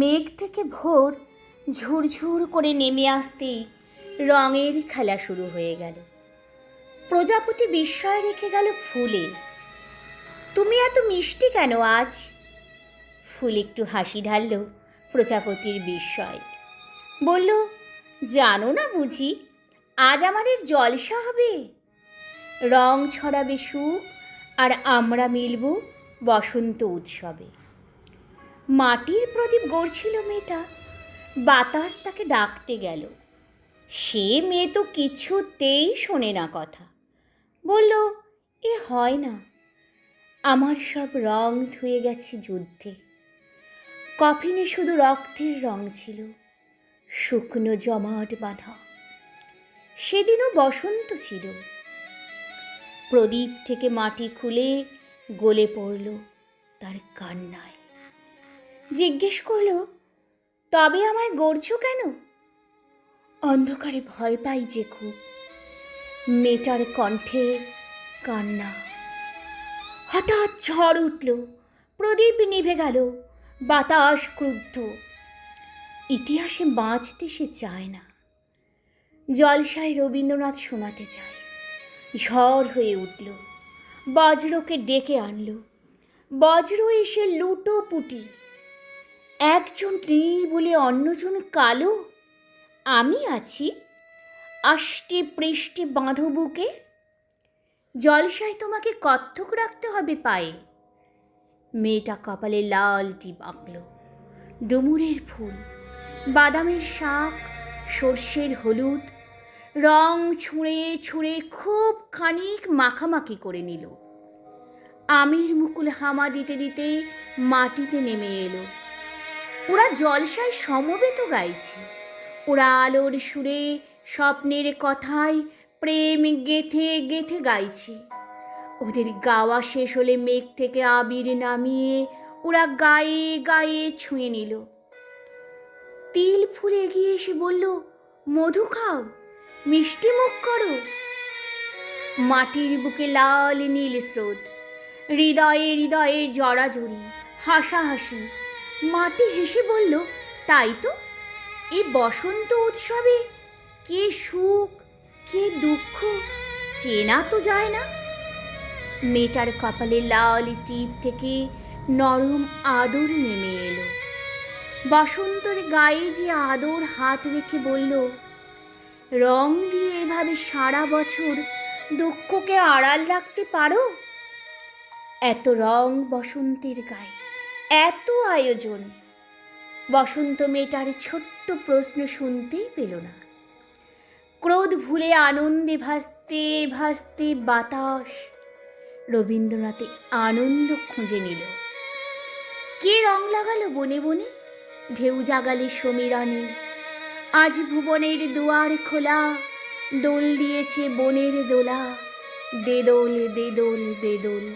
মেঘ থেকে ভোর ঝুরঝুর করে নেমে আসতেই রঙের খেলা শুরু হয়ে গেল। প্রজাপতি বিস্ময় রেখে গেল ফুলে। তুমি এত মিষ্টি কেন আজ? ফুল একটু হাসি ঢালল প্রজাপতির বিস্ময়। বলল, জানো না বুঝি, আজ আমাদের জলসা হবে। রং ছড়াবে সুখ, আর আমরা মিলব বসন্ত উৎসবে। মাটির প্রদীপ গড়ছিল মেয়েটা, বাতাস তাকে ডাকতে গেল। সে মেয়ে তো কিছুতেই শোনে না কথা। বলল, এ হয় না, আমার সব রং ধুয়ে গেছে যুদ্ধে। কফিনে শুধু রক্তের রং ছিল, শুকনো জমাট বাঁধা। সেদিনও বসন্ত ছিল। প্রদীপ থেকে মাটি খুলে গলে পড়ল তার কান্নায়। জিজ্ঞেস করল, তবে আমায় গড়ছো কেন? অন্ধকারে ভয় পাই যে খুব। মেয়েটার কণ্ঠে কান্না। হঠাৎ ঝড় উঠল, প্রদীপ নিভে গেল, বাতাস ক্রুদ্ধ। ইতিহাসে বাঁচতে সে চায় না, জলসায় রবীন্দ্রনাথ শোনাতে চায়। ঝড় হয়ে উঠল, বজ্রকে ডেকে আনল। বজ্র এসে লুটো পুটি। একজন নেই বলে অন্যজন কালো, আমি আছি, আষ্টে পৃষ্ঠে বাঁধো বুকে। জলসায় তোমাকে কত্থক রাখতে হবে পায়ে। মেয়েটা কপালে লাল টিপ আঁকল। ডুমুরের ফুল, বাদামের শাক, সর্ষের হলুদ রং ছুঁড়ে ছুঁড়ে খুব খানিক মাখামাখি করে নিল। আমের মুকুল হামা দিতে দিতে মাটিতে নেমে এলো। ওরা জলসায় সমবেত গাইছে। ওরা আলোর সুরে, স্বপ্নের কথায় প্রেম গেথে গেথে গাইছে। ওদের গাওয়া শেষ হলে মেঘ থেকে আবির নামিয়ে ওরা গায়ে গায়ে ছুঁয়ে নিল। তিল ফুল এগিয়ে এসে বলল, মধু খাও, মিষ্টি মুখ করো। মাটির বুকে লাল নীল স্রোত, হৃদয়ে হৃদয়ে জড়াজড়ি, হাসাহাসি। মাটি হেসে বলল, তাই তো, এই বসন্ত উৎসবে কে সুখ কে দুঃখ চেনা তো যায় না। মেয়েটার কপালে লাল টিপ থেকে নরম আদর নেমে এলো। বসন্তের গায়ে যে আদর হাত রেখে বলল, রং দিয়ে এভাবে সারা বছর দুঃখকে আড়াল রাখতে পারো? এত রং বসন্তের গায়ে, এত আয়োজন। বসন্ত মেয়েটার ছোট্ট প্রশ্ন শুনতেই পেল না। ক্রোধ ভুলে আনন্দে ভাসতে ভাসতে বাতাস রবীন্দ্রনাথে আনন্দ খুঁজে নিল। কে রং লাগালো বনে বনে, ঢেউ জাগালে সমীরণে। আজ ভুবনের দুয়ার খোলা, দোল দিয়েছে বনের দোলা। দে দোল দে দোল দে দোল।